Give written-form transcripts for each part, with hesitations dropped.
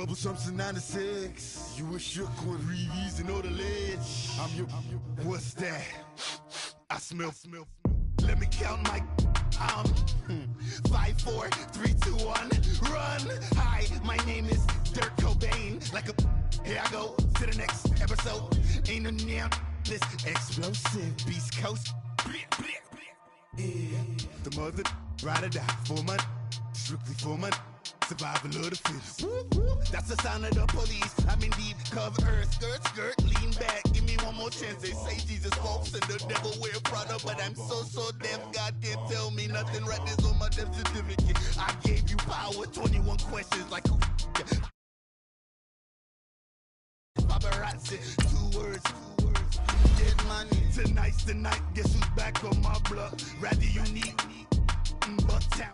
Troublesome since 96. You were shook when Reeves and all the ledge. I'm your, what's that? I smell. Let me count my. 5, 4, 3, 2, 1, run. Hi, my name is Dirk Cobain. Like a. Here I go to the next episode. Ain't no damn this explosive Beast Coast. Yeah. The mother ride or die for money, strictly for money. Survival of the fittest. That's the sound of the police. I'm in deep cover earth, skirt, lean back. Give me one more chance. They say Jesus false and the devil wear Prada, but I'm so deaf. God can't tell me nothing. Right this on my death certificate. I gave you power. 21 questions like who? Paparazzi. 2 words. Dead money. Tonight's the night. Guess who's back on my block? Rather unique. Bucktown.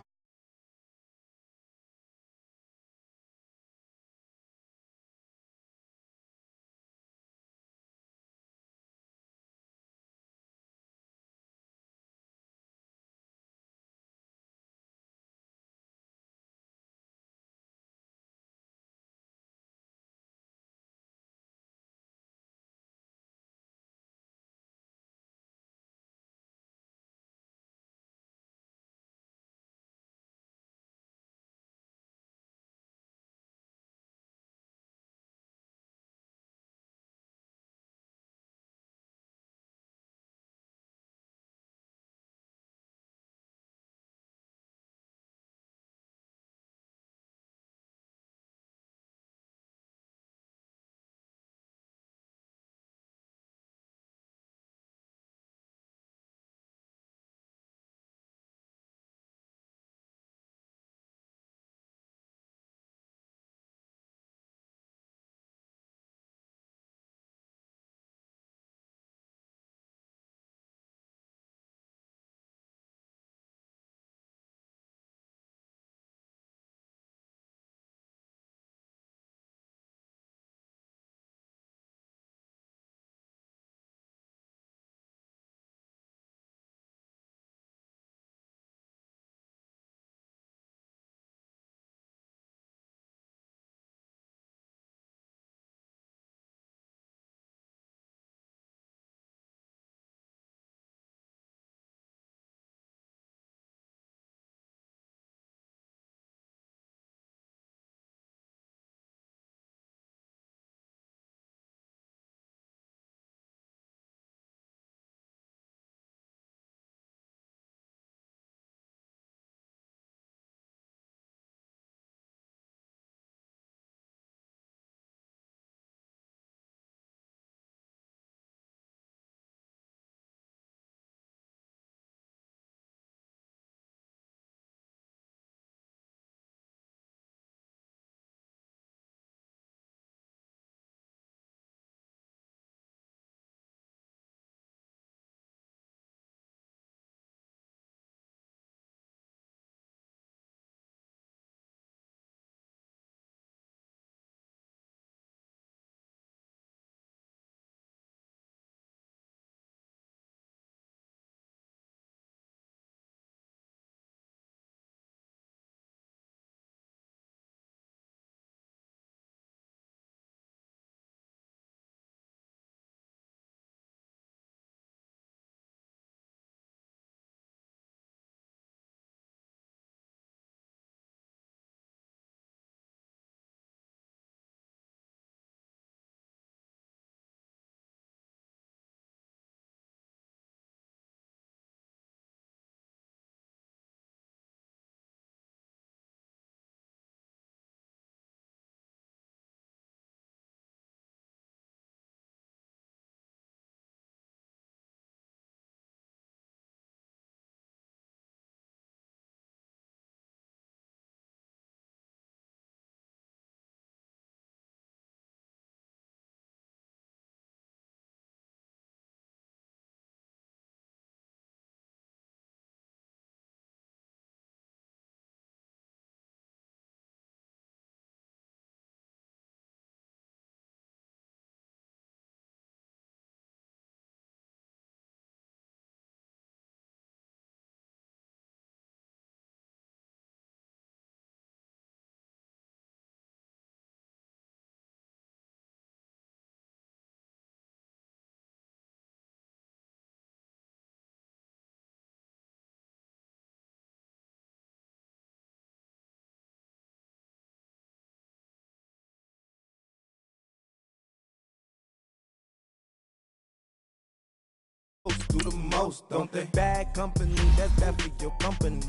do the most, don't they? Bad company, that's bad for your company.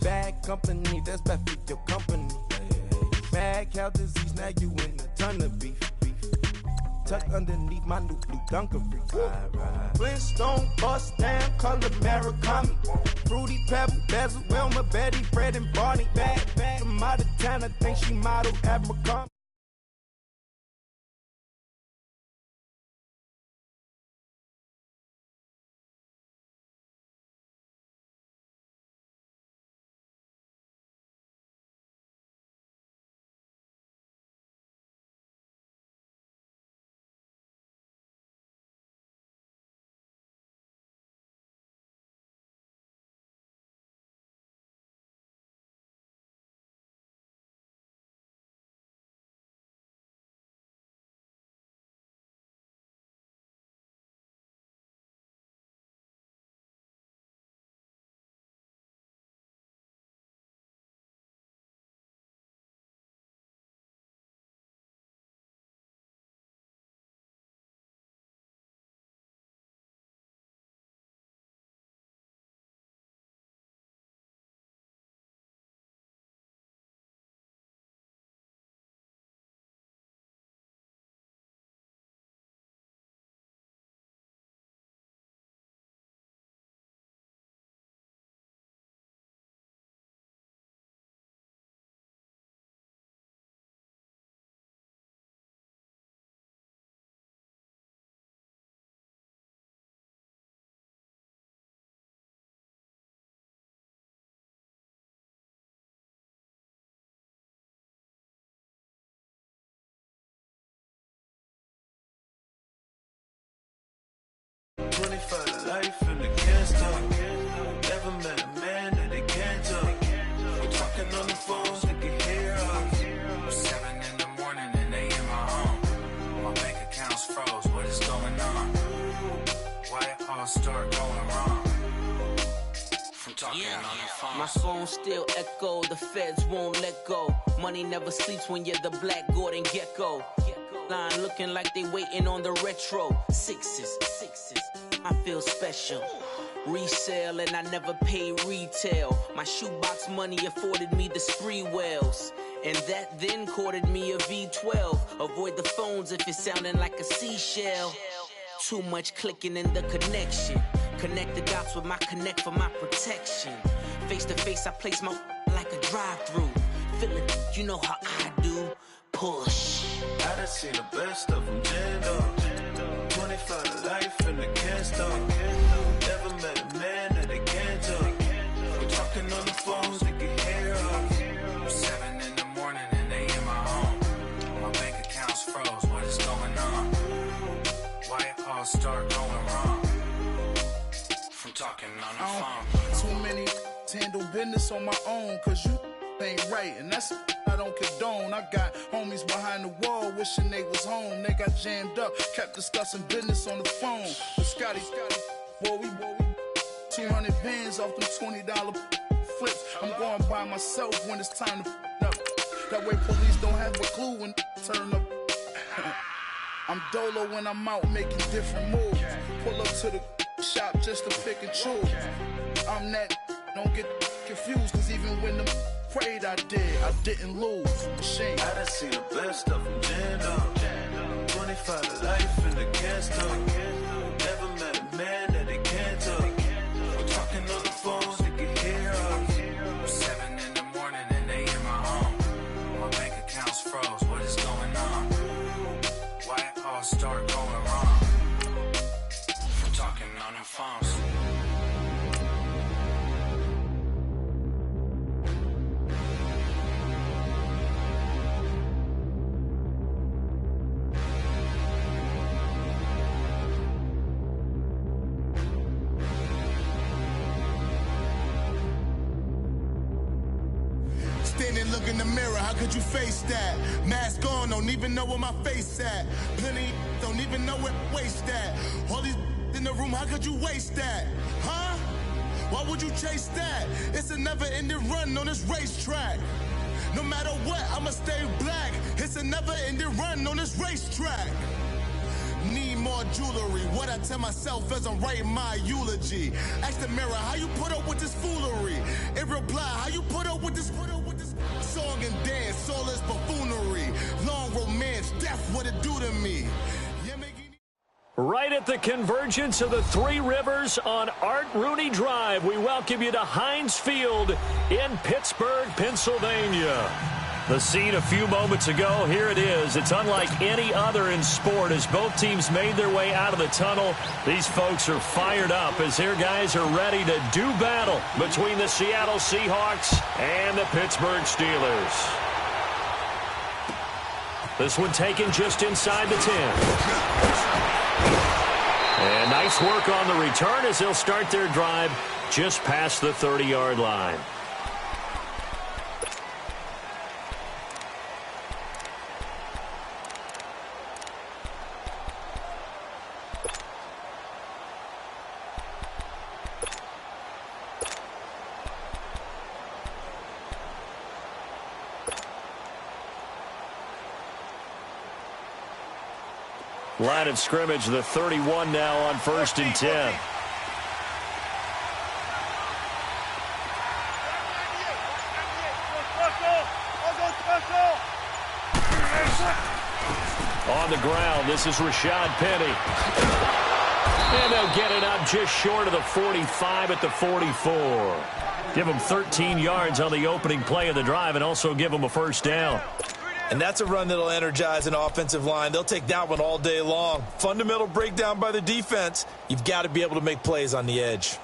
Bad company, that's bad for your company. Mad cow disease, now you in a ton of beef. Tuck underneath my new blue dungaree. Flintstone, bust down, color Murakami. Fruity Pebble, Bezel, Wilma, Betty, Fred, and Barney. Bad from out of town, I think she modeled Abercrombie. For life in the can't stop. Never met a man that they can't talk. We're talking on the phones, they can hear us. 7 in the morning and they in my home. My bank account's froze, what is going on? Why it all start going wrong? From talking on the phone. My phone still echo, the feds won't let go. Money never sleeps when you're the Black Gordon Gecko. Line looking like they waiting on the retro. Sixes. I feel special. Resale and I never pay retail. My shoebox money afforded me the spree wells. And that then courted me a V12. Avoid the phones if it's sounding like a seashell. Too much clicking in the connection. Connect the dots with my connect for my protection. Face to face I place my like a drive-through. Feeling, you know how I do. Push. I done seen the best of them jammed up. 25 to life and they can't stop. Never met a man that they can't talk. We're talking on the phones, they can hear us. 7 in the morning and they in my home. My bank account's froze, what is going on? Why it all start going wrong? From talking on the phone. Too many handle business on my own, cause you ain't right, and that's I don't condone. I got homies behind the wall wishing they was home. They got jammed up, kept discussing business on the phone. But Scotty, boy, we 200 bands off them $20 flips. I'm going by myself when it's time to up. That way police don't have a clue when turn up. I'm dolo when I'm out making different moves. Pull up to the shop just to pick and choose. I'm that, don't get confused, cause even when the prayed I didn't lose. Machine. I done seen the best of them jammed up. 25 to life and they can't stop. Never met a man that they can't talk. We're talking on the phones, they can hear us. 7 in the morning and they in my home. My bank account's froze, what is going on? Why it all start going wrong? From talking on the phones. Standing, look in the mirror, how could you face that? Mask on, don't even know where my face at. Plenty, don't even know where waist at. All these in the room, how could you waste that? Huh? Why would you chase that? It's a never-ending run on this racetrack. No matter what, I'ma stay black. It's a never-ending run on this racetrack. Need more or jewelry. What I tell myself as I'm writing my eulogy. Ask the mirror, how you put up with this foolery? In reply, how you put up with this song and dance, all this buffoonery. Long romance, death, what it do to me. Right at the convergence of the Three Rivers on Art Rooney Drive, we welcome you to Heinz Field in Pittsburgh, Pennsylvania. The scene a few moments ago, here it is. It's unlike any other in sport as both teams made their way out of the tunnel. These folks are fired up as their guys are ready to do battle between the Seattle Seahawks and the Pittsburgh Steelers. This one taken just inside the 10. And nice work on the return as they'll start their drive just past the 30-yard line. Line of scrimmage, the 31 now on 1st and 10. On the ground, this is Rashad Penny. And they'll get it up just short of the 45 at the 44. Give them 13 yards on the opening play of the drive and also give them a first down. And that's a run that'll energize an offensive line. They'll take that one all day long. Fundamental breakdown by the defense. You've got to be able to make plays on the edge.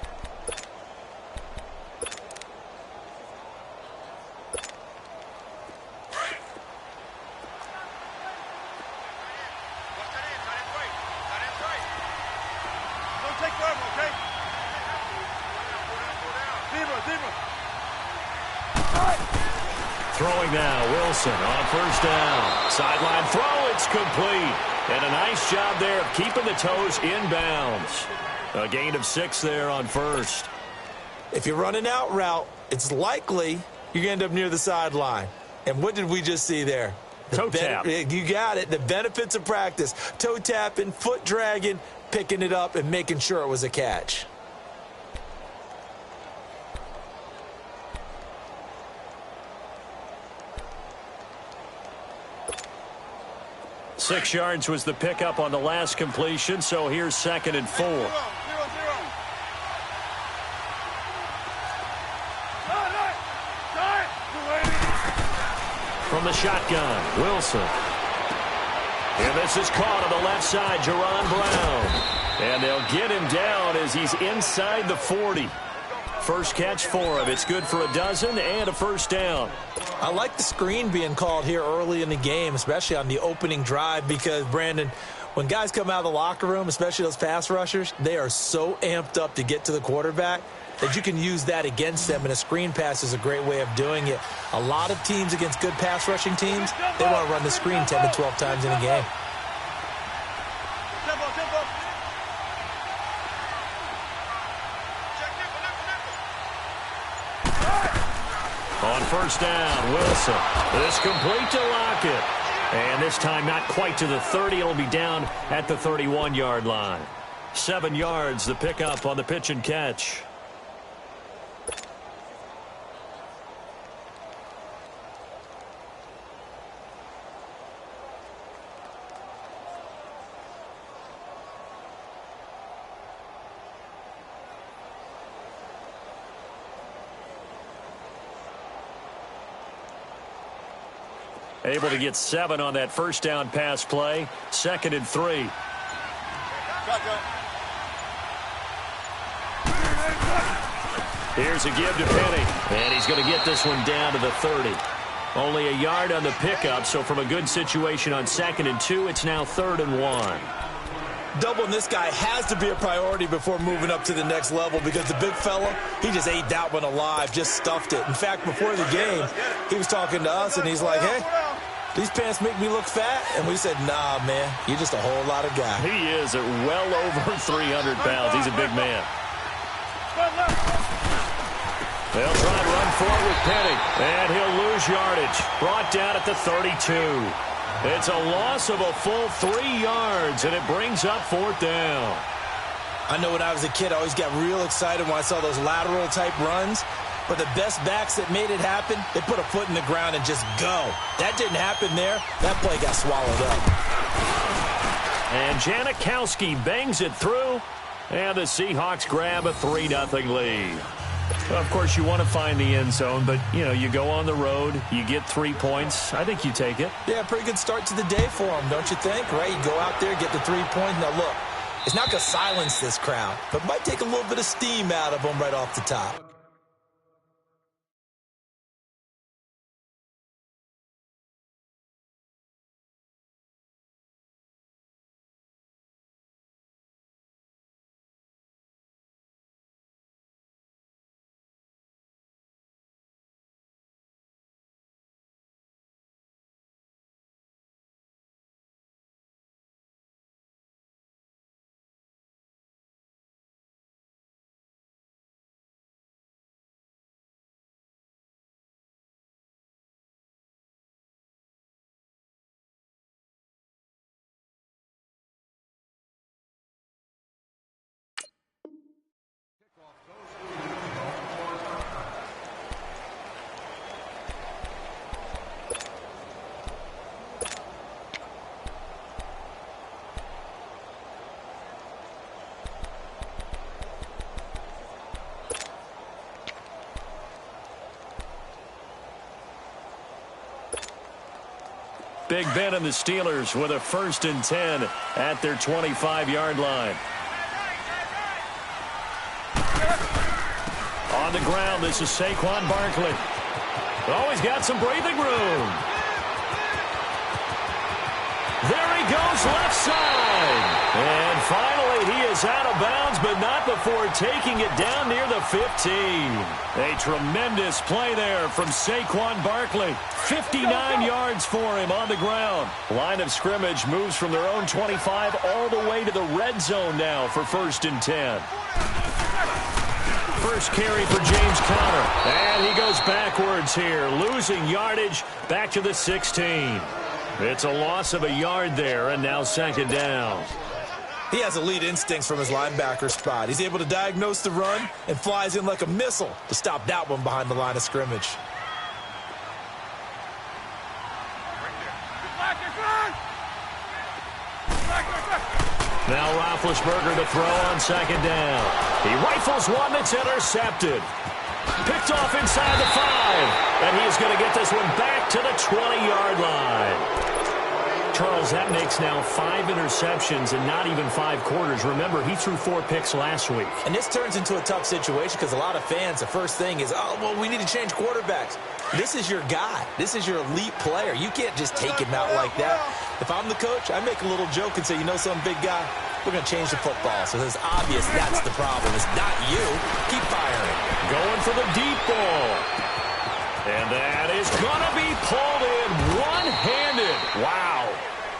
Throwing now, Wilson on first down. Sideline throw, it's complete. And a nice job there of keeping the toes inbounds. A gain of 6 there on first. If you're running out route, it's likely you're going to end up near the sideline. And what did we just see there? Toe tap. You got it. The benefits of practice. Toe tapping, foot dragging, picking it up, and making sure it was a catch. Six yards was the pickup on the last completion, so here's 2nd and 4. From the shotgun, Wilson. And this is caught on the left side, Jerron Brown. And they'll get him down as he's inside the 40. First catch for him. It's good for a dozen and a first down. I like the screen being called here early in the game, especially on the opening drive, because, Brandon, when guys come out of the locker room, especially those pass rushers, they are so amped up to get to the quarterback that you can use that against them, and a screen pass is a great way of doing it. A lot of teams against good pass rushing teams, they want to run the screen 10 to 12 times in a game. On first down, Wilson. This complete to Lockett. And this time not quite to the 30. It'll be down at the 31-yard line. 7 yards, the pickup on the pitch and catch. Able to get 7 on that first down pass play. 2nd and 3. Here's a give to Penny. And he's going to get this one down to the 30. Only a yard on the pickup, so from a good situation on 2nd and 2, it's now 3rd and 1. Doubling this guy has to be a priority before moving up to the next level, because the big fella, he just ate that one alive, just stuffed it. In fact, before the game, he was talking to us, and he's like, hey, these pants make me look fat. And we said, nah, man, you're just a whole lot of guy. He is at well over 300 pounds. He's a big man. They'll try to run forward with Penny, and he'll lose yardage. Brought down at the 32. It's a loss of a full 3 yards, and it brings up 4th down. I know when I was a kid, I always got real excited when I saw those lateral-type runs. But the best backs that made it happen, they put a foot in the ground and just go. That didn't happen there. That play got swallowed up. And Janikowski bangs it through, and the Seahawks grab a 3-0 lead. Of course, you want to find the end zone, but, you go on the road, you get 3 points. I think you take it. Yeah, pretty good start to the day for them, don't you think? Right? You go out there, get the 3 points. Now, look, it's not going to silence this crowd, but might take a little bit of steam out of them right off the top. Big Ben and the Steelers with a 1st and 10 at their 25-yard line. On the ground, this is Saquon Barkley. Oh, he's got some breathing room. There he goes, left side. And finally, he is out of bounds, but not before taking it down near the 15. A tremendous play there from Saquon Barkley. 59 yards for him on the ground. Line of scrimmage moves from their own 25 all the way to the red zone now for 1st and 10. First carry for James Conner. And he goes backwards here, losing yardage back to the 16. It's a loss of a yard there, and now 2nd down. He has elite instincts from his linebacker spot. He's able to diagnose the run and flies in like a missile to stop that one behind the line of scrimmage. Now Roethlisberger to throw on 2nd down. He rifles one that's intercepted. Picked off inside the 5. And he is going to get this one back to the 20-yard line. Charles, that makes now 5 interceptions in not even 5 quarters. Remember, he threw 4 picks last week. And this turns into a tough situation because a lot of fans, the first thing is, oh, well, we need to change quarterbacks. This is your guy. This is your elite player. You can't just take him out like that. If I'm the coach, I make a little joke and say, some big guy, we're going to change the football. So it's obvious that's the problem. It's not you. Keep firing. Going for the deep ball. And that is going to be pulled in one-handed. Wow.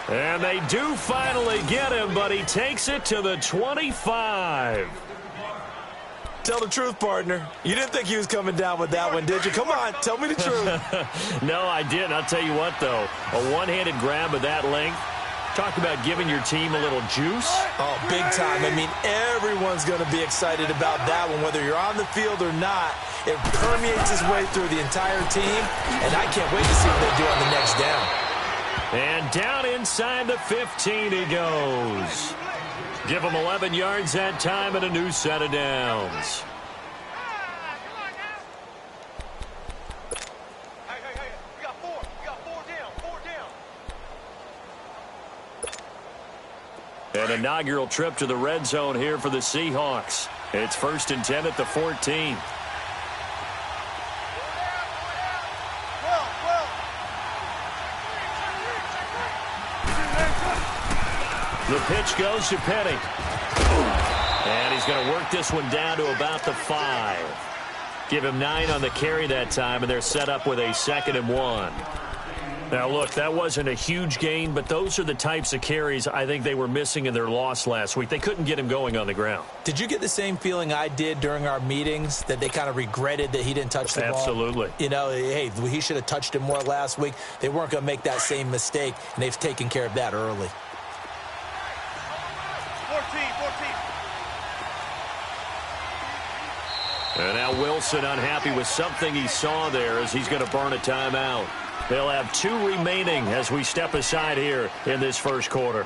And they do finally get him, but he takes it to the 25. Tell the truth, partner. You didn't think he was coming down with that one, did you? Come on, tell me the truth. No, I didn't. I'll tell you what, though. A one-handed grab of that length. Talk about giving your team a little juice. Oh, big time. I mean, everyone's going to be excited about that one, whether you're on the field or not. It permeates its way through the entire team, and I can't wait to see what they do on the next down. And down inside the 15 he goes. Give him 11 yards that time and a new set of downs. An inaugural trip to the red zone here for the Seahawks. It's 1st and 10 at the 14. The pitch goes to Penny. And he's going to work this one down to about the 5. Give him 9 on the carry that time, and they're set up with a 2nd and 1. Now, look, that wasn't a huge gain, but those are the types of carries I think they were missing in their loss last week. They couldn't get him going on the ground. Did you get the same feeling I did during our meetings, that they kind of regretted that he didn't touch the ball? Absolutely. You know, hey, he should have touched it more last week. They weren't going to make that same mistake, and they've taken care of that early. 14. And now Wilson unhappy with something he saw there as he's going to burn a timeout. They'll have 2 remaining as we step aside here in this first quarter.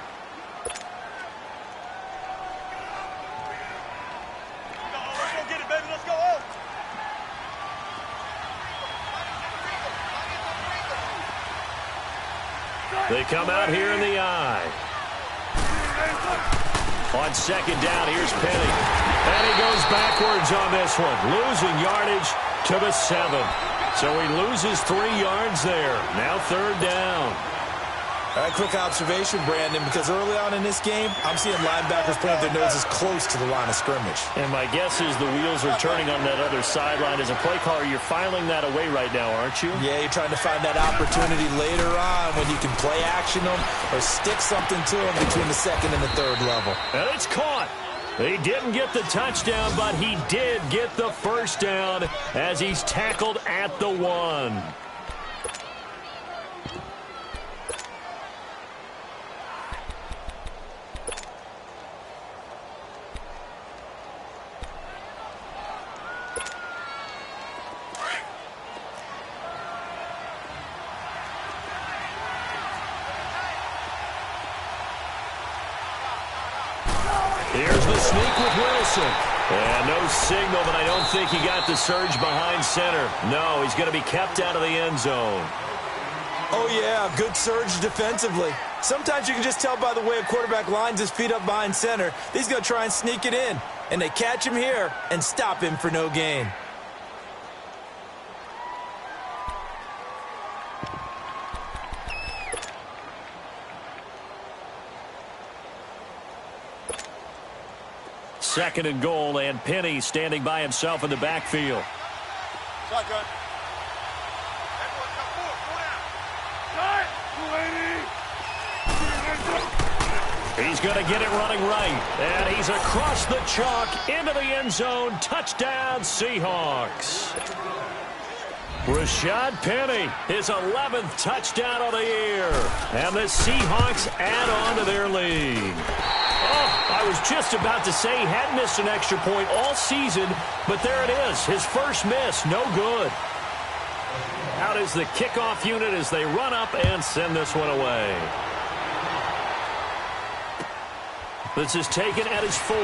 They come out here in the eye. On second down, here's Penny. And he goes backwards on this one, losing yardage to the 7. So he loses 3 yards there. Now third down. All right, quick observation, Brandon, because early on in this game, I'm seeing linebackers point their noses close to the line of scrimmage. And my guess is the wheels are turning on that other sideline. As a play caller, you're filing that away right now, aren't you? Yeah, you're trying to find that opportunity later on when you can play action them or stick something to them between the second and the third level. And it's caught. He didn't get the touchdown, but he did get the first down as he's tackled at the 1. Here's the sneak with Wilson. And no signal, but I don't think he got the surge behind center. No, he's going to be kept out of the end zone. Oh, yeah, good surge defensively. Sometimes you can just tell by the way a quarterback lines his feet up behind center. He's going to try and sneak it in. And they catch him here and stop him for no gain. Second and goal, and Penny standing by himself in the backfield. Shotgun. He's going to get it running right. And he's across the chalk into the end zone. Touchdown, Seahawks. Rashad Penny, his 11th touchdown of the year. And the Seahawks add on to their lead. Oh, I was just about to say he hadn't missed an extra point all season, but there it is. His first miss, no good. Out is the kickoff unit as they run up and send this one away. This is taken at his 4.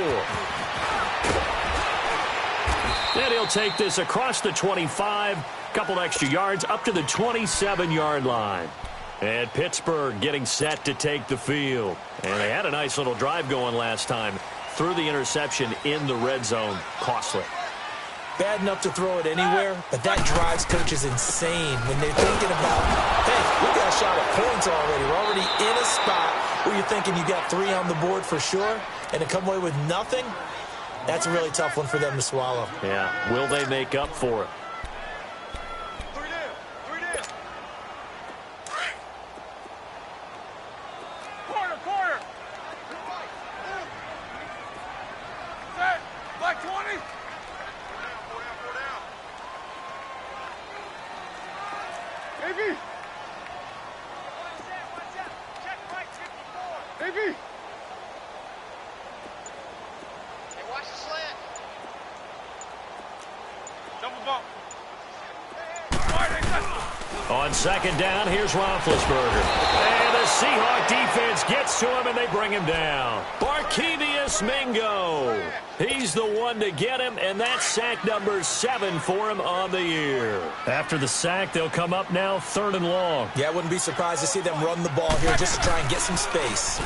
And he'll take this across the 25, couple extra yards up to the 27-yard line. And Pittsburgh getting set to take the field. And they had a nice little drive going last time. Threw the interception in the red zone. Costly. Bad enough to throw it anywhere, but that drives coaches insane when they're thinking about, hey, we got a shot at points already. We're already in a spot where you're thinking you got 3 on the board for sure, and to come away with nothing, that's a really tough one for them to swallow. Yeah, will they make up for it? Corner. Set. Black 20. Baby. Check right 54. Baby. Hey, watch the slant. Double bump. On second down, here's Roethlisberger. And the Seahawk defense gets to him, and they bring him down. Barkevious Mingo. He's the one to get him, and that's sack number 7 for him on the year. After the sack, they'll come up now 3rd and long. Yeah, I wouldn't be surprised to see them run the ball here just to try and get some space.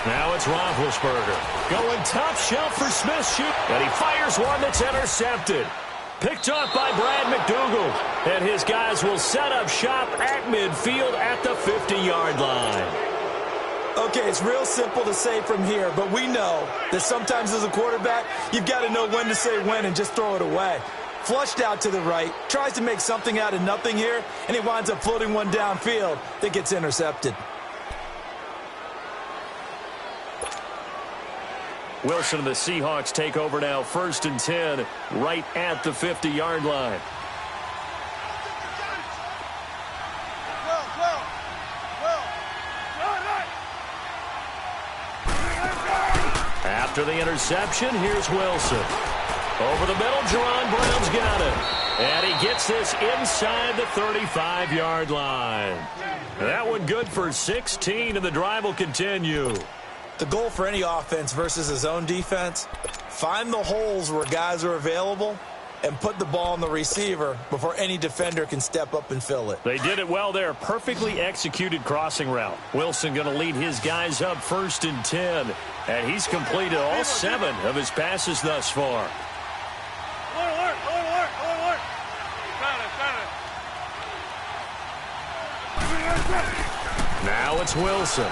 Now it's Roethlisberger. Going top shelf for Smith. Shoot. And he fires one that's intercepted. Picked off by Brad McDougal. And his guys will set up shop at midfield at the 50-yard line. Okay, it's real simple to say from here, but we know that sometimes as a quarterback, you've got to know when to say when and just throw it away. Flushed out to the right, tries to make something out of nothing here, and he winds up floating one downfield that gets intercepted. Wilson and the Seahawks take over now, 1st and 10, right at the 50-yard line. After the interception, here's Wilson. Over the middle, Jerron Brown's got it. And he gets this inside the 35-yard line. That one good for 16, and the drive will continue. The goal for any offense versus a zone defense, find the holes where guys are available and put the ball on the receiver before any defender can step up and fill it. They did it well there. Perfectly executed crossing route. Wilson going to lead his guys up 1st and 10. And he's completed all 7 of his passes thus far. Now it's Wilson.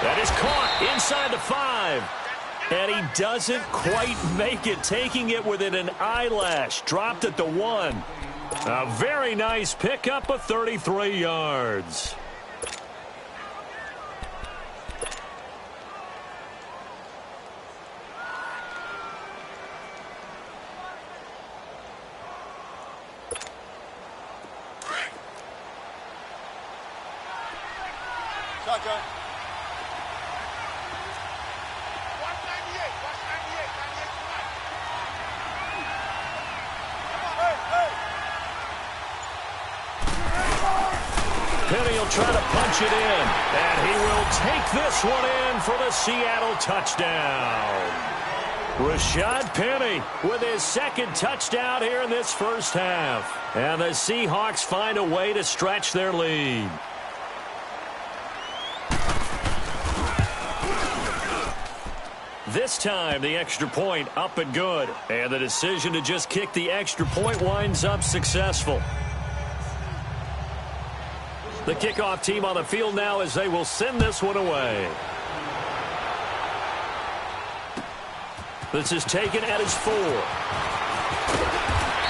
That is caught inside the 5. And he doesn't quite make it, taking it within an eyelash. Dropped at the 1. A very nice pickup of 33 yards. Shotgun. Penny will try to punch it in, and he will take this one in for the Seattle touchdown. Rashad Penny with his 2nd touchdown here in this first half. And the Seahawks find a way to stretch their lead. This time, the extra point up and good. And the decision to just kick the extra point winds up successful. The kickoff team on the field now as they will send this one away. This is taken at his 4.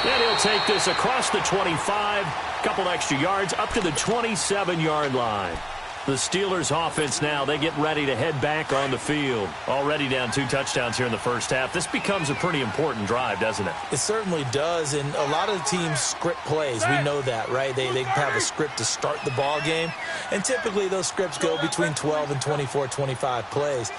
And he'll take this across the 25. Couple extra yards up to the 27-yard line. The Steelers offense now, they get ready to head back on the field. Already down 2 touchdowns here in the first half. This becomes a pretty important drive, doesn't it? It certainly does, and a lot of teams script plays. We know that, right? They have a script to start the ball game, and typically those scripts go between 12 and 24, 25 plays.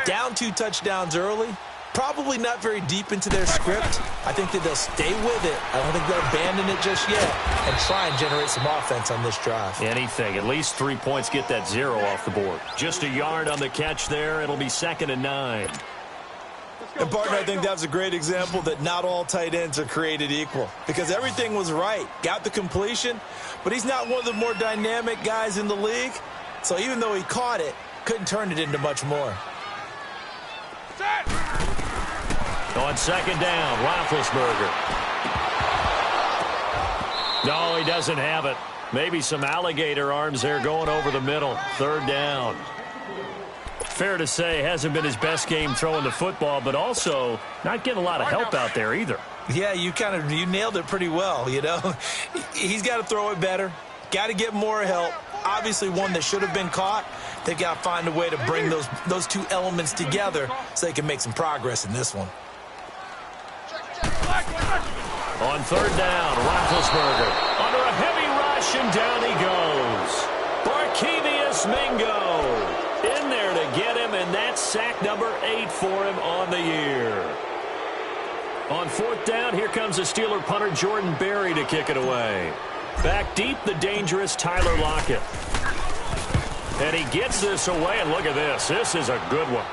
Down 2 touchdowns early, probably not very deep into their script. I think that they'll stay with it. I don't think they'll abandon it just yet and try and generate some offense on this drive. Anything. At least 3 points, get that 0 off the board. Just a yard on the catch there. It'll be 2nd and 9. And, partner, I think that's a great example that not all tight ends are created equal because everything was right. Got the completion, but he's not one of the more dynamic guys in the league. So even though he caught it, couldn't turn it into much more. On 2nd down, Roethlisberger. No, he doesn't have it. Maybe some alligator arms there going over the middle. 3rd down. Fair to say, hasn't been his best game throwing the football, but also not getting a lot of help out there either. Yeah, you nailed it pretty well, you know. He's got to throw it better. Got to get more help. Obviously one that should have been caught. They've got to find a way to bring those 2 elements together so they can make some progress in this one. On 3rd down, Roethlisberger under a heavy rush, and down he goes. Barkevious Mingo in there to get him, and that's sack number 8 for him on the year. On 4th down, here comes the Steeler punter Jordan Berry to kick it away. Back deep, the dangerous Tyler Lockett. And he gets this away, and look at this. This is a good one.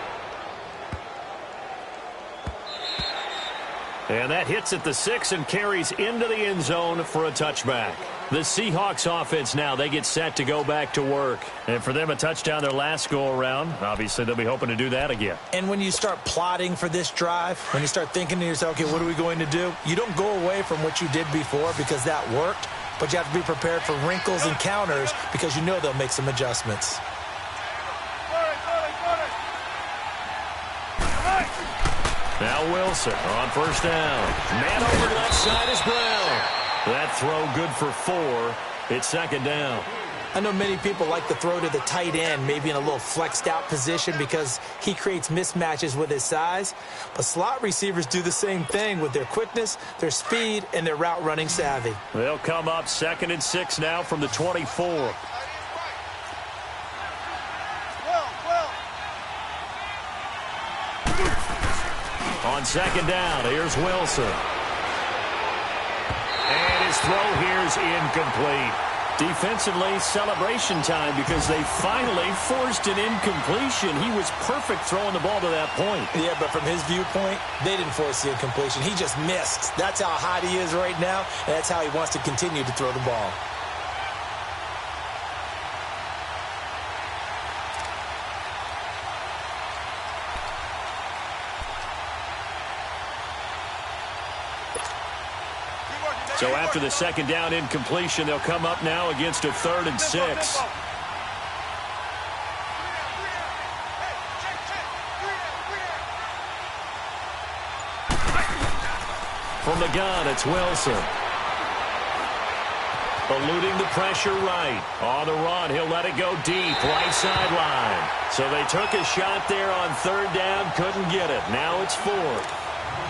And that hits at the 6 and carries into the end zone for a touchback. The Seahawks offense now, they get set to go back to work. And for them, a touchdown their last go-around. Obviously, they'll be hoping to do that again. And when you start plotting for this drive, when you start thinking to yourself, okay, what are we going to do? You don't go away from what you did before because that worked, but you have to be prepared for wrinkles and counters because you know they'll make some adjustments. Now Now Wilson on first down. Man over left side is Brown. That throw good for 4. It's second down. I know many people like to throw to the tight end, maybe in a little flexed out position because he creates mismatches with his size. But slot receivers do the same thing with their quickness, their speed, and their route running savvy. They'll come up 2nd and 6 now from the 24. On second down, here's Wilson. And his throw here's incomplete. Defensively, celebration time because they finally forced an incompletion. He was perfect throwing the ball to that point. Yeah, but from his viewpoint, they didn't force the incompletion. He just missed. That's how hot he is right now, and that's how he wants to continue to throw the ball. So after the second down incompletion, they'll come up now against a 3rd and 6. From the gun, it's Wilson. Eluding the pressure right. On the run, he'll let it go deep, right sideline. So they took a shot there on 3rd down, couldn't get it. Now it's 4th.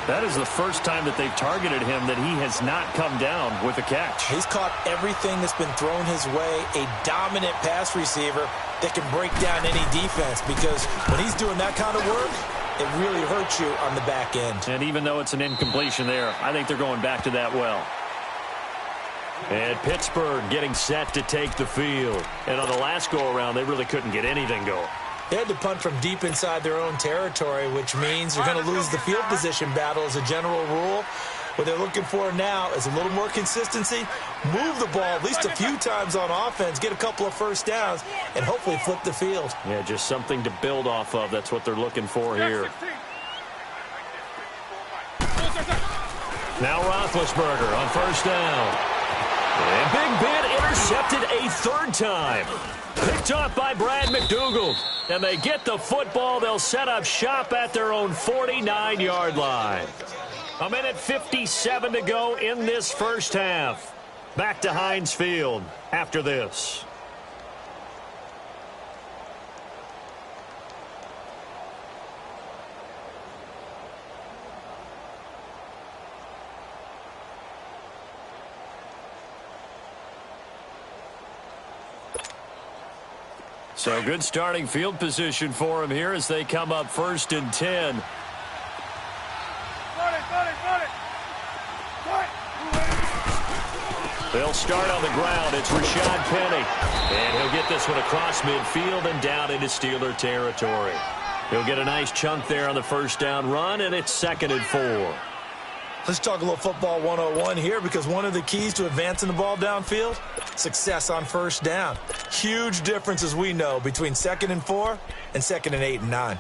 That is the first time that they've targeted him that he has not come down with a catch. He's caught everything that's been thrown his way, a dominant pass receiver that can break down any defense because when he's doing that kind of work, it really hurts you on the back end. And even though it's an incompletion there, I think they're going back to that well. And Pittsburgh getting set to take the field. And on the last go-around, they really couldn't get anything going. They had to punt from deep inside their own territory, which means they're going to lose the field position battle as a general rule. What they're looking for now is a little more consistency, move the ball at least a few times on offense, get a couple of first downs, and hopefully flip the field. Yeah, just something to build off of. That's what they're looking for here. Now Roethlisberger on first down. And Big Ben intercepted a 3rd time. Picked off by Brad McDougald. And they get the football. They'll set up shop at their own 49-yard line. 1:57 to go in this first half. Back to Heinz Field after this. So good starting field position for him here as they come up 1st and 10. They'll start on the ground. It's Rashad Penny. And he'll get this one across midfield and down into Steeler territory. He'll get a nice chunk there on the first down run, and it's 2nd and 4. Let's talk a little football 101 here because one of the keys to advancing the ball downfield, success on first down. Huge difference, as we know, between 2nd and 4 and 2nd and 8 and 9.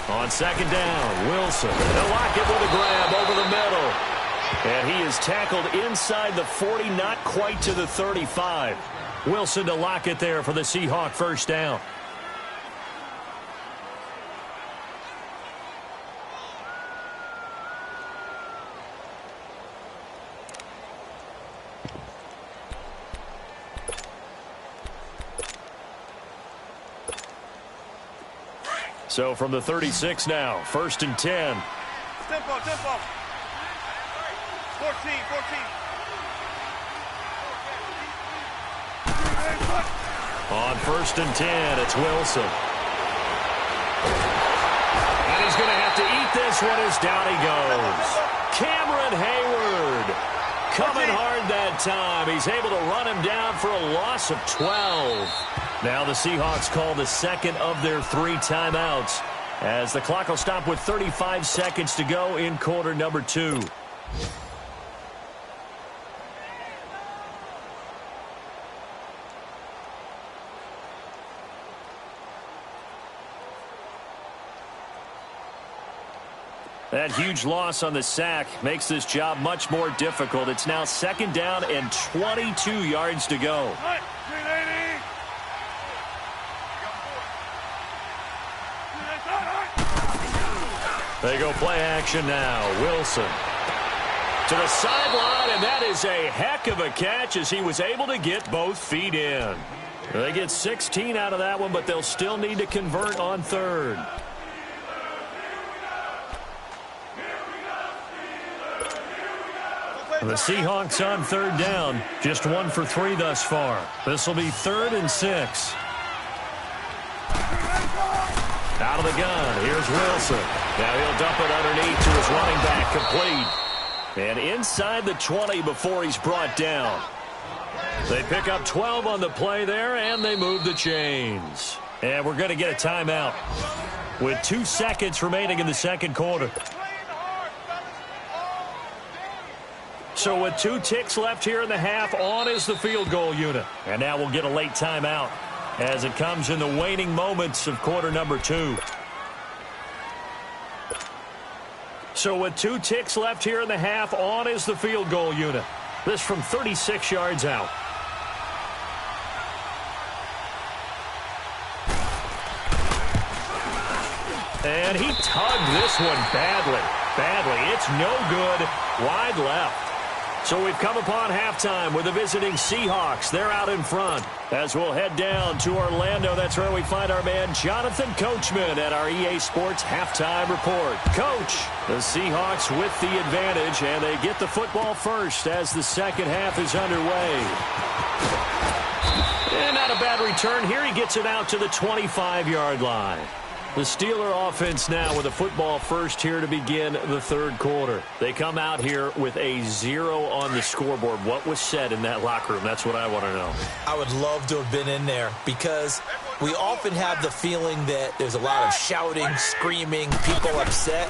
On second down, Wilson. They'll lock it with a grab over the middle. And he is tackled inside the 40, not quite to the 35. Wilson to lock it there for the Seahawk first down. So from the 36 now, 1st and 10. Tempo. 14. On 1st and 10, it's Wilson. And he's going to have to eat this one as down he goes. Cameron Hayward coming hard that time. He's able to run him down for a loss of 12. Now the Seahawks call the second of their 3 timeouts. as the clock will stop with 35 seconds to go in quarter number 2. That huge loss on the sack makes this job much more difficult. It's now 2nd down and 22 yards to go. They go play action now. Wilson to the sideline, and that is a heck of a catch as he was able to get both feet in. They get 16 out of that one, but they'll still need to convert on 3rd. The Seahawks on 3rd down, just 1 for 3 thus far. This will be 3rd and 6. Out of the gun, here's Wilson. Now he'll dump it underneath to his running back, complete. And inside the 20 before he's brought down. They pick up 12 on the play there, and they move the chains. And we're going to get a timeout with 2 seconds remaining in the 2nd quarter. So with 2 ticks left here in the half, on is the field goal unit. And now we'll get a late timeout as it comes in the waning moments of quarter number 2. So with 2 ticks left here in the half, on is the field goal unit. This from 36 yards out. And he tugged this one badly. It's no good. Wide left. So we've come upon halftime with the visiting Seahawks. They're out in front. As we'll head down to Orlando, that's where we find our man Jonathan Coachman at our EA Sports Halftime Report. Coach, the Seahawks with the advantage, and they get the football first as the second half is underway. And not a bad return here. He gets it out to the 25-yard line. The Steeler offense now with a football first here to begin the 3rd quarter. They come out here with a 0 on the scoreboard. What was said in that locker room? That's what I want to know. I would love to have been in there because we often have the feeling that there's a lot of shouting, screaming, people upset.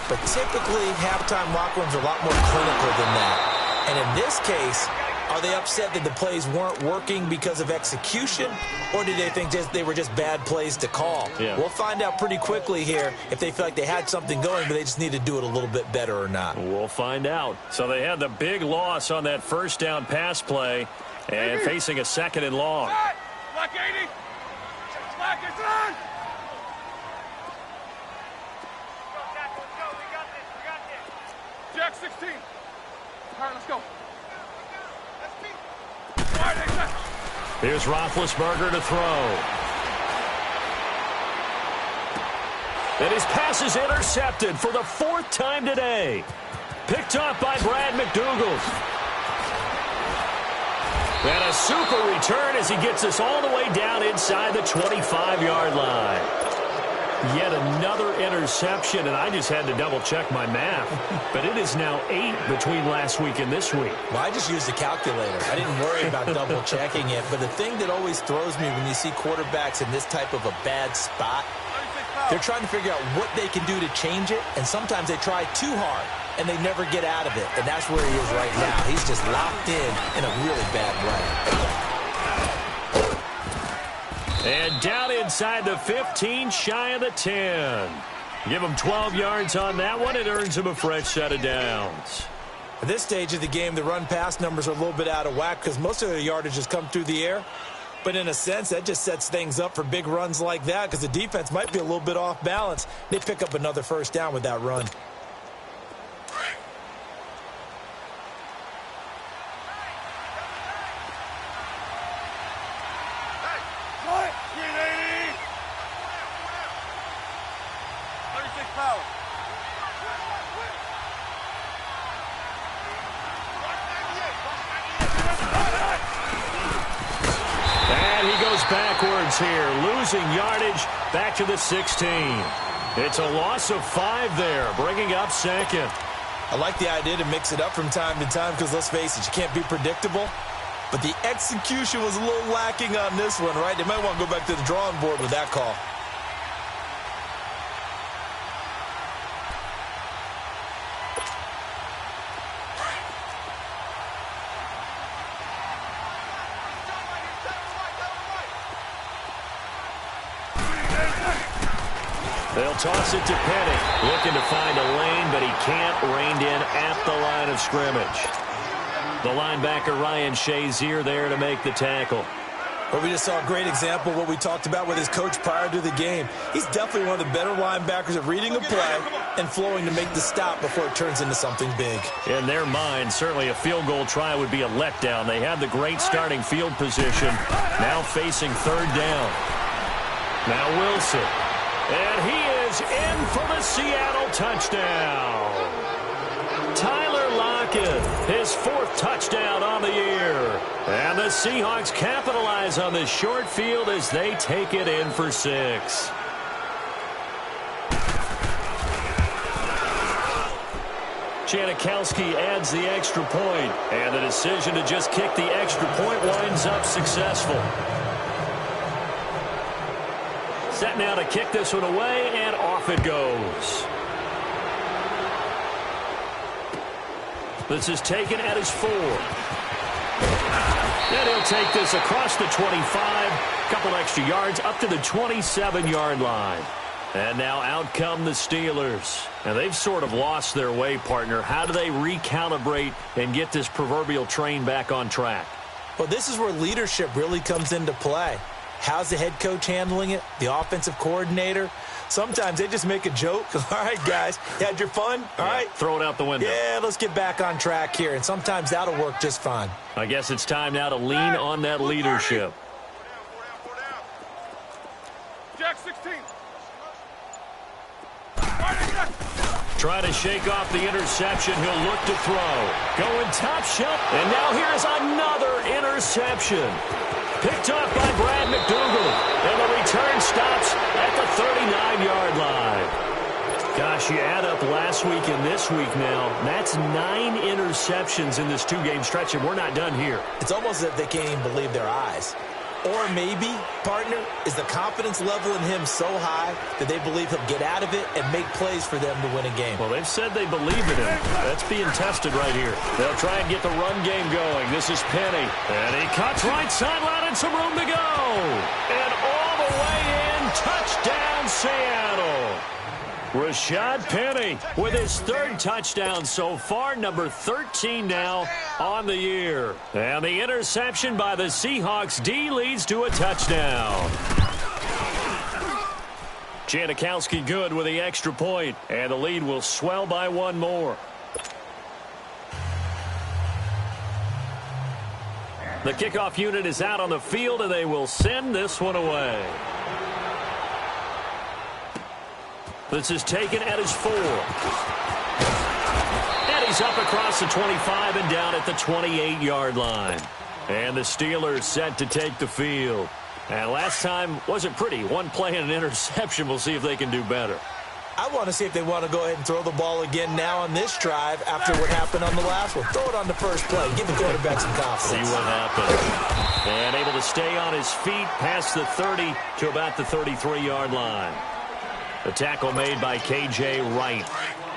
But typically, halftime locker rooms are a lot more clinical than that. And in this case, are they upset that the plays weren't working because of execution, or did they think they were just bad plays to call? Yeah. We'll find out pretty quickly here if they feel like they had something going, but they just need to do it a little bit better or not. We'll find out. So they had the big loss on that 1st down pass play and facing a 2nd and long. Black 80. Black, it's on. We got this. Jack 16. All right, let's go. Here's Roethlisberger to throw. And his pass is intercepted for the 4th time today. Picked up by Brad McDougald. And a super return as he gets us all the way down inside the 25-yard line. Yet another interception, and I just had to double-check my math. But it is now 8 between last week and this week. Well, I just used a calculator. I didn't worry about double-checking it. But the thing that always throws me when you see quarterbacks in this type of a bad spot, they're trying to figure out what they can do to change it, and sometimes they try too hard, and they never get out of it. And that's where he is right now. He's just locked in a really bad way. And down inside the 15, shy of the 10. Give him 12 yards on that one. It earns him a fresh set of downs. At this stage of the game, the run-pass numbers are a little bit out of whack because most of their yardage has come through the air. But in a sense, that just sets things up for big runs like that because the defense might be a little bit off balance. They pick up another 1st down with that run. Backwards here, losing yardage back to the 16. It's a loss of 5 there, bringing up 2nd. I like the idea to mix it up from time to time because, let's face it, you can't be predictable. But the execution was a little lacking on this one, right? They might want to go back to the drawing board with that call. They'll toss it to Penny. Looking to find a lane, but he can't. Reined in at the line of scrimmage. The linebacker, Ryan Shazier, there to make the tackle. Well, we just saw a great example of what we talked about with his coach prior to the game. He's definitely one of the better linebackers at reading a play and flowing to make the stop before it turns into something big. In their mind, certainly a field goal try would be a letdown. They had the great starting field position. Now facing third down. Now Wilson. And he is in for the Seattle touchdown. Tyler Lockett, his 4th touchdown on the year. And the Seahawks capitalize on this short field as they take it in for 6. Janikowski adds the extra point, and the decision to just kick the extra point winds up successful. Set now to kick this one away, and off it goes. This is taken at his 4. And he'll take this across the 25. Couple extra yards up to the 27-yard line. And now out come the Steelers. And they've sort of lost their way, partner. How do they recalibrate and get this proverbial train back on track? Well, this is where leadership really comes into play. How's the head coach handling it? The offensive coordinator? Sometimes they just make a joke. All right, guys, you had your fun? All right. Throw it out the window. Yeah, let's get back on track here. And sometimes that'll work just fine. I guess it's time now to lean on that leadership. Jack 16. Try to shake off the interception. He'll look to throw. Going top shelf. And now here's another interception. Picked off by Brad McDougal. And the return stops at the 39-yard line. Gosh, you add up last week and this week now. That's 9 interceptions in this 2-game stretch, and we're not done here. It's almost as if they can't even believe their eyes. Or maybe, partner, is the confidence level in him so high that they believe he'll get out of it and make plays for them to win a game. Well, they've said they believe in him. That's being tested right here. They'll try and get the run game going. This is Penny. And he cuts right sideline and some room to go. And all the way in, touchdown Seattle. Rashad Penny with his 3rd touchdown so far, number 13 now on the year. And the interception by the Seahawks D leads to a touchdown. Janikowski good with the extra point, and the lead will swell by 1 more. The kickoff unit is out on the field, and they will send this one away. This is taken at his 4. And he's up across the 25 and down at the 28-yard line. And the Steelers set to take the field. And last time wasn't pretty. 1 play and an interception. We'll see if they can do better. I want to see if they want to go ahead and throw the ball again now on this drive after what happened on the last one. Throw it on the first play. Give the quarterback some confidence. See what happens. And able to stay on his feet past the 30 to about the 33-yard line. The tackle made by K.J. Wright.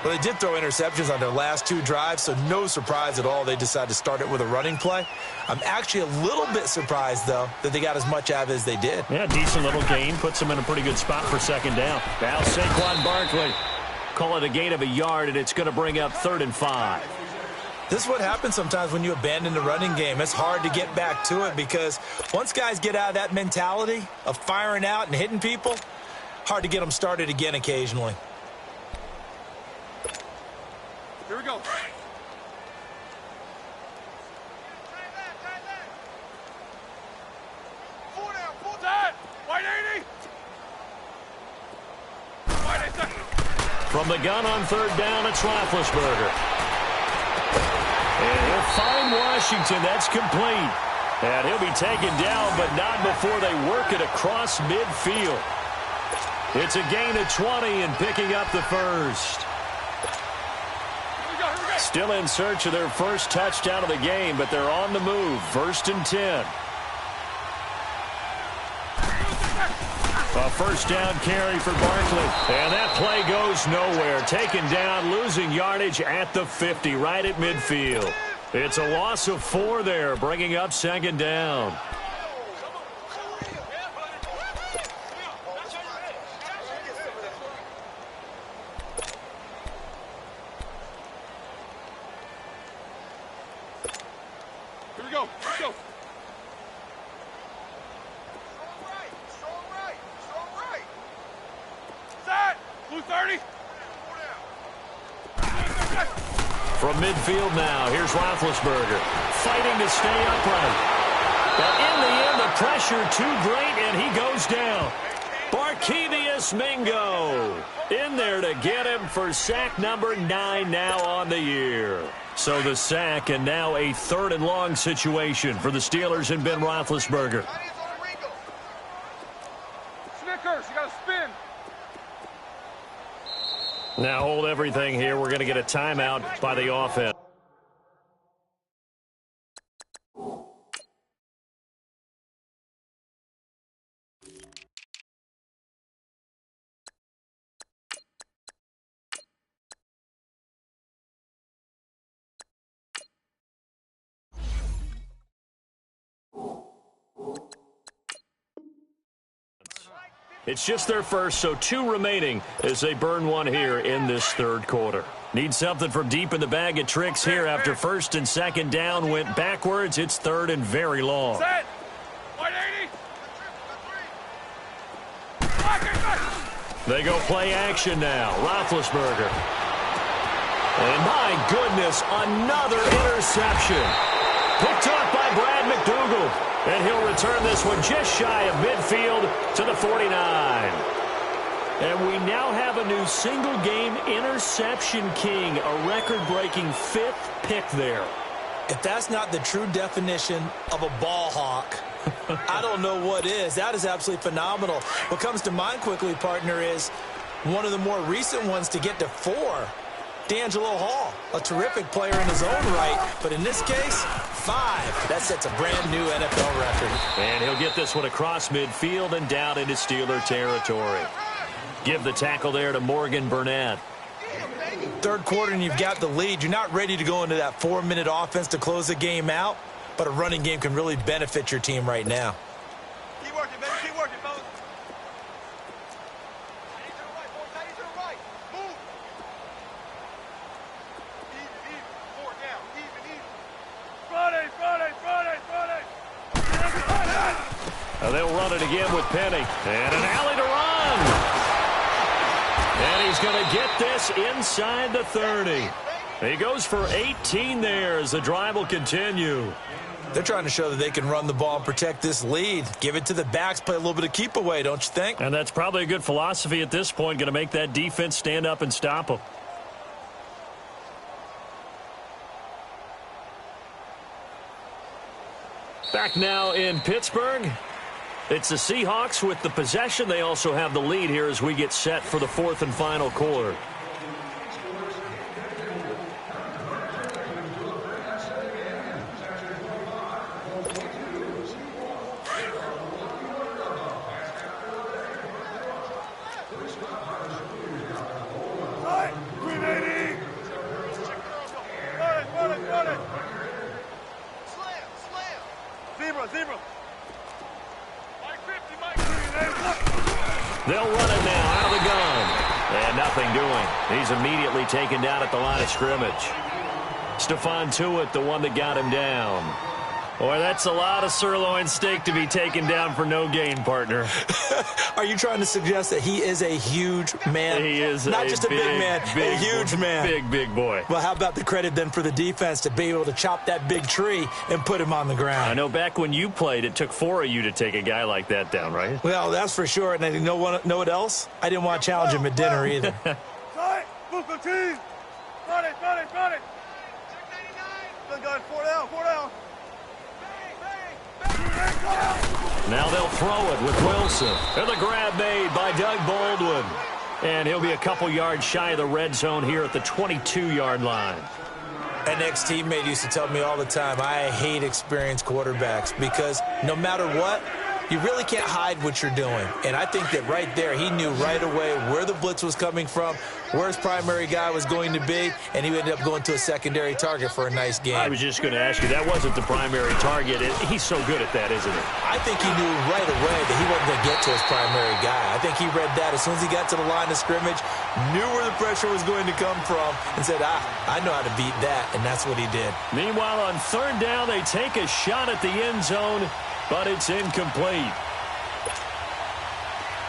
Well, they did throw interceptions on their last 2 drives, so no surprise at all they decided to start it with a running play. I'm actually a little bit surprised, though, that they got as much out of it as they did. Yeah, decent little gain. Puts them in a pretty good spot for 2nd down. Now Saquon Barkley. Call it a gain of a yard, and it's going to bring up 3rd and 5. This is what happens sometimes when you abandon the running game. It's hard to get back to it because once guys get out of that mentality of firing out and hitting people, hard to get them started again occasionally. Here we go. From the gun on 3rd down, it's Roethlisberger. And he'll find Washington. That's complete. And he'll be taken down, but not before they work it across midfield. It's a gain of 20 and picking up the 1st. Still in search of their 1st touchdown of the game, but they're on the move. 1st and 10. A 1st down carry for Barkley. And that play goes nowhere. Taken down, losing yardage at the 50, right at midfield. It's a loss of 4 there, bringing up 2nd down. go. Let's go. Strong right. Side. Blue 30. From midfield now, here's Roethlisberger fighting to stay upright. But in the end, the pressure too great, and he goes down. Barkevius Mingo in there to get him for sack number 9 now on the year. So the sack, and now a 3rd and long situation for the Steelers and Ben Roethlisberger. Snickers, you got to spin. Now hold everything here. We're going to get a timeout by the offense. It's just their first, so 2 remaining as they burn one here in this 3rd quarter. Need something from deep in the bag of tricks here after 1st and 2nd down went backwards. It's 3rd and very long. Set. 180. They go play action now. Roethlisberger. And my goodness, another interception. Picked up by Brad McDougal. And he'll return this one just shy of midfield to the 49. And we now have a new single-game interception king, a record-breaking 5th pick there. If that's not the true definition of a ball hawk, I don't know what is. That is absolutely phenomenal. What comes to mind quickly, partner, is one of the more recent ones to get to 4. D'Angelo Hall, a terrific player in his own right, but in this case, 5. That sets a brand new NFL record. And he'll get this one across midfield and down into Steeler territory. Give the tackle there to Morgan Burnett. 3rd quarter and you've got the lead. You're not ready to go into that 4-minute offense to close the game out, but a running game can really benefit your team right now. Keep working, baby. Keep working, fellas. They'll run it again with Penny. And an alley to run. And he's going to get this inside the 30. He goes for 18 there as the drive will continue. They're trying to show that they can run the ball and protect this lead. Give it to the backs, play a little bit of keep away, don't you think? And that's probably a good philosophy at this point, going to make that defense stand up and stop them. Back now in Pittsburgh. It's the Seahawks with the possession. They also have the lead here as we get set for the 4th and final quarter. Zebra. They'll run it now out of the gun. And nothing doing. He's immediately taken down at the line of scrimmage. Stephon Tuitt, the one that got him down. Boy, that's a lot of sirloin steak to be taken down for no gain, partner. Are you trying to suggest that he is a huge man? He is not just a big man, a huge man. Big boy. Well, how about the credit then for the defense to be able to chop that big tree and put him on the ground? I know back when you played, it took 4 of you to take a guy like that down, right? Well, that's for sure. And you know what else? I didn't want to challenge him at dinner either. Now they'll throw it with Wilson. And the grab made by Doug Baldwin. And he'll be a couple yards shy of the red zone here at the 22-yard line. An ex-teammate used to tell me all the time, I hate experienced quarterbacks because no matter what, you really can't hide what you're doing. And I think that right there, he knew right away where the blitz was coming from, where his primary guy was going to be, and he ended up going to a secondary target for a nice game. I was just going to ask you, that wasn't the primary target. He's so good at that, isn't he? I think he knew right away that he wasn't going to get to his primary guy. I think he read that as soon as he got to the line of scrimmage, knew where the pressure was going to come from, and said, I know how to beat that, and that's what he did. Meanwhile, on third down, they take a shot at the end zone, but it's incomplete.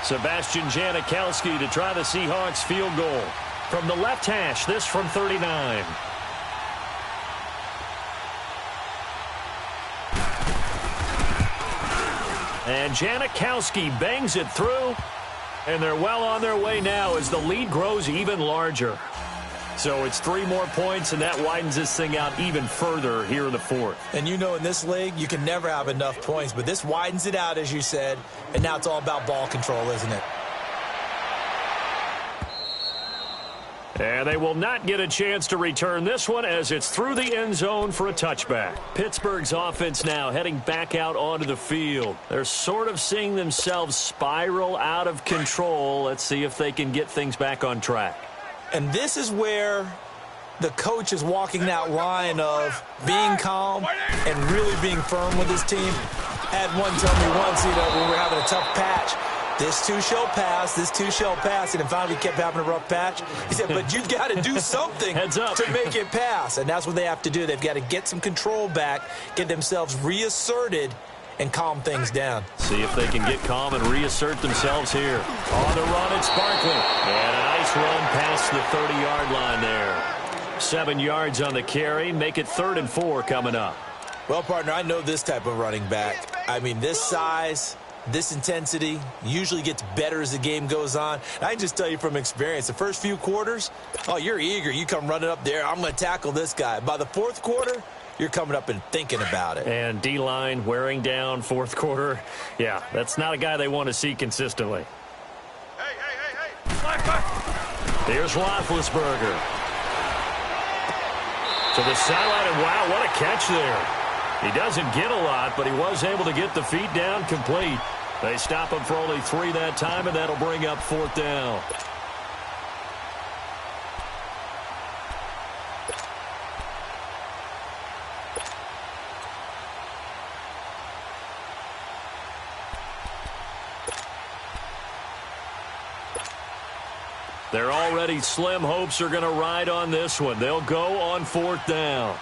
Sebastian Janikowski to try the Seahawks field goal. From the left hash, this from 39. And Janikowski bangs it through, and they're well on their way now as the lead grows even larger. So it's 3 more points, and that widens this thing out even further here in the fourth. And you know in this league, you can never have enough points, but this widens it out, as you said, and now it's all about ball control, isn't it? And they will not get a chance to return this one as it's through the end zone for a touchback. Pittsburgh's offense now heading back out onto the field. They're sort of seeing themselves spiral out of control. Let's see if they can get things back on track. And this is where the coach is walking that line of being calm and really being firm with his team. Had one tell me once, when we were having a tough patch, this too shall pass, this too shall pass, and then finally we kept having a rough patch. He said, but you've got to do something to make it pass, and that's what they have to do. They've got to get some control back, get themselves reasserted, and calm things down. See if they can get calm and reassert themselves here. On the run, it's Barkley. And a nice run past the 30-yard line there. 7 yards on the carry. Make it 3rd and 4 coming up. Well, partner, I know this type of running back. I mean, this size, this intensity usually gets better as the game goes on. And I can just tell you from experience, the first few quarters, oh, you're eager. You come running up there, I'm going to tackle this guy. By the 4th quarter, you're coming up and thinking about it. And D-line wearing down 4th quarter. Yeah, that's not a guy they want to see consistently. Hey. Here's Roethlisberger. To the sideline, and wow, what a catch there. He doesn't get a lot, but he was able to get the feet down complete. They stop him for only 3 that time, and that'll bring up 4th down. They're already slim hopes are going to ride on this one. They'll go on 4th down.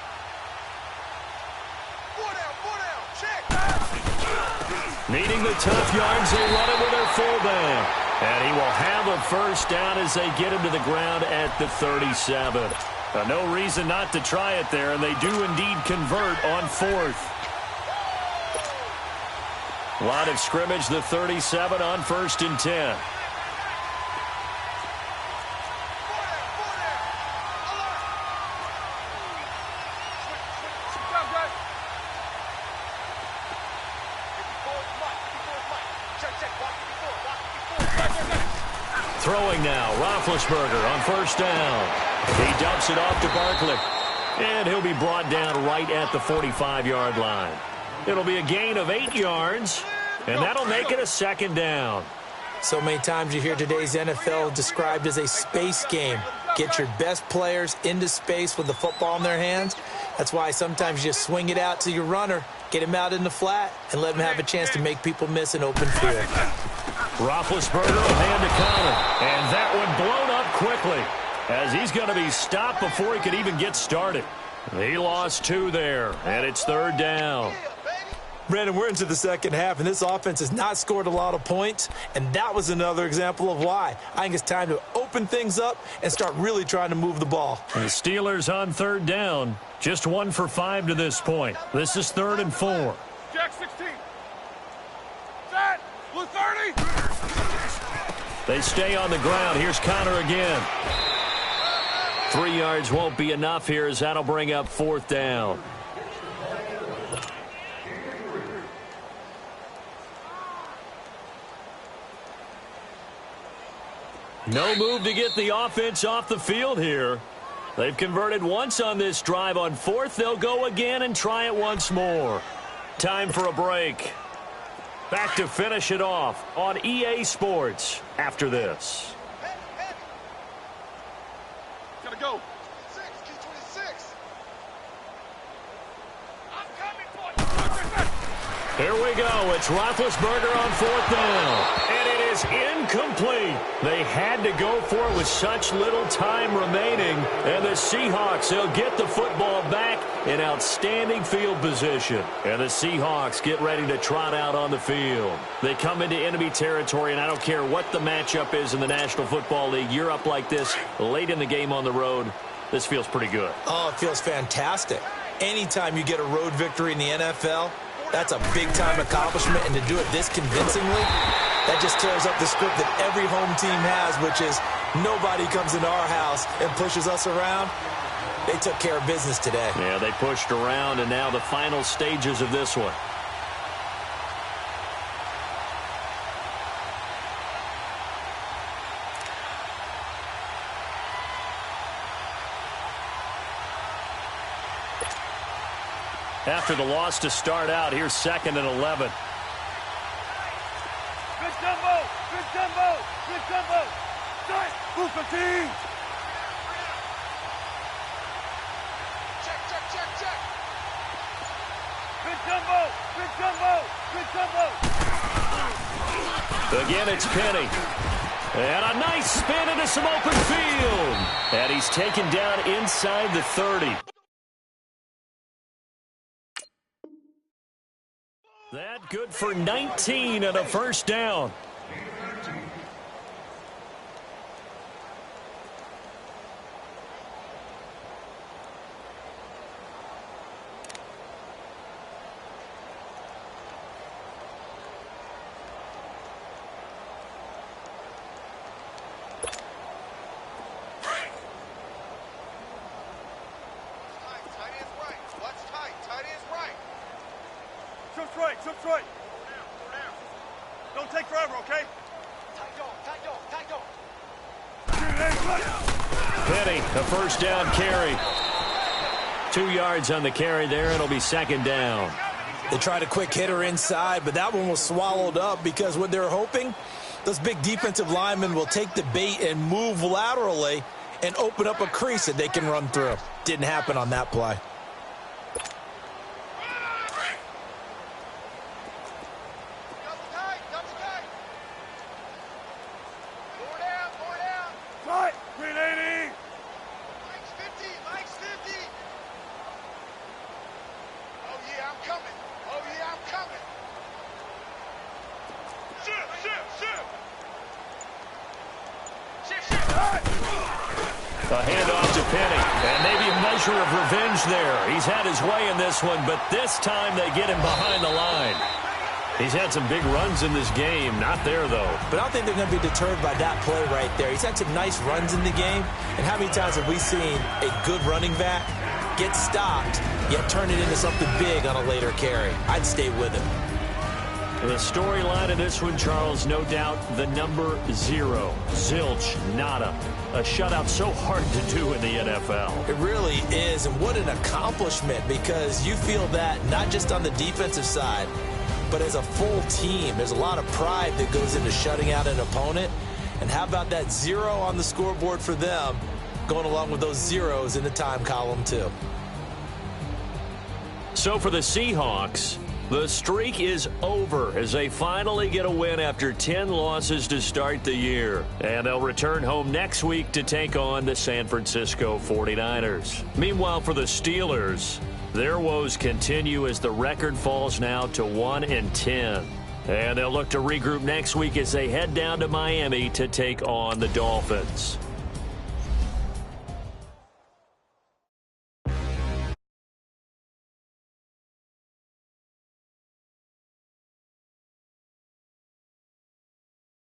Needing the tough yards, they run it with their fullback. And he will have a first down as they get him to the ground at the 37. No reason not to try it there, and they do indeed convert on 4th. Line of scrimmage, the 37 on 1st and 10. Throwing now, Roethlisberger on 1st down. He dumps it off to Barkley. And he'll be brought down right at the 45-yard line. It'll be a gain of 8 yards, and that'll make it a 2nd down. So many times you hear today's NFL described as a space game. Get your best players into space with the football in their hands. That's why sometimes you just swing it out to your runner, get him out in the flat, and let him have a chance to make people miss an open field. Roethlisberger will hand to Connor, and that one blown up quickly as he's going to be stopped before he could even get started. He lost 2 there, and it's 3rd down. Brandon, we're into the second half, and this offense has not scored a lot of points, and that was another example of why. I think it's time to open things up and start really trying to move the ball. The Steelers on 3rd down, just 1 for 5 to this point. This is 3rd and 4. Jack 16. Set. Blue 30. They stay on the ground. Here's Connor again. 3 yards won't be enough here as that'll bring up 4th down. No move to get the offense off the field here. They've converted once on this drive. On 4th, they'll go again and try it once more. Time for a break. Back to finish it off on EA Sports after this. Gotta go. Here we go. It's Roethlisberger on 4th down. And it is incomplete. They had to go for it with such little time remaining. And the Seahawks, they'll get the football back in outstanding field position. And the Seahawks get ready to trot out on the field. They come into enemy territory, and I don't care what the matchup is in the National Football League. You're up like this late in the game on the road. This feels pretty good. Oh, it feels fantastic. Anytime you get a road victory in the NFL, that's a big-time accomplishment, and to do it this convincingly, that just tears up the script that every home team has, which is nobody comes into our house and pushes us around. They took care of business today. Yeah, they pushed around, and now the final stages of this one. After the loss to start out, here's 2nd and 11. Good jumbo! Good jumbo! Good jumbo! Nice! Booker team! Check! Good jumbo! Good jumbo! Good jumbo! Again, it's Penny. And a nice spin into some open field. And he's taken down inside the 30. That good for 19 and a first down. Trips right. Don't take forever, okay? Penny, a first down carry. 2 yards on the carry there. It'll be 2nd down. They tried a quick hitter inside, but that one was swallowed up because what they're hoping, those big defensive linemen will take the bait and move laterally and open up a crease that they can run through. Didn't happen on that play. A handoff to Penny, and maybe a measure of revenge there. He's had his way in this one, but this time they get him behind the line. He's had some big runs in this game. Not there, though. But I don't think they're going to be deterred by that play right there. He's had some nice runs in the game, and how many times have we seen a good running back get stopped, yet turn it into something big on a later carry? I'd stay with him. The storyline of this one, Charles, no doubt the number 0. Zilch, nada. A shutout so hard to do in the NFL. It really is, and what an accomplishment, because you feel that not just on the defensive side, but as a full team. There's a lot of pride that goes into shutting out an opponent. And how about that 0 on the scoreboard for them, going along with those zeros in the time column, too. So for the Seahawks, the streak is over as they finally get a win after 10 losses to start the year. And they'll return home next week to take on the San Francisco 49ers. Meanwhile, for the Steelers, their woes continue as the record falls now to 1-10. And they'll look to regroup next week as they head down to Miami to take on the Dolphins.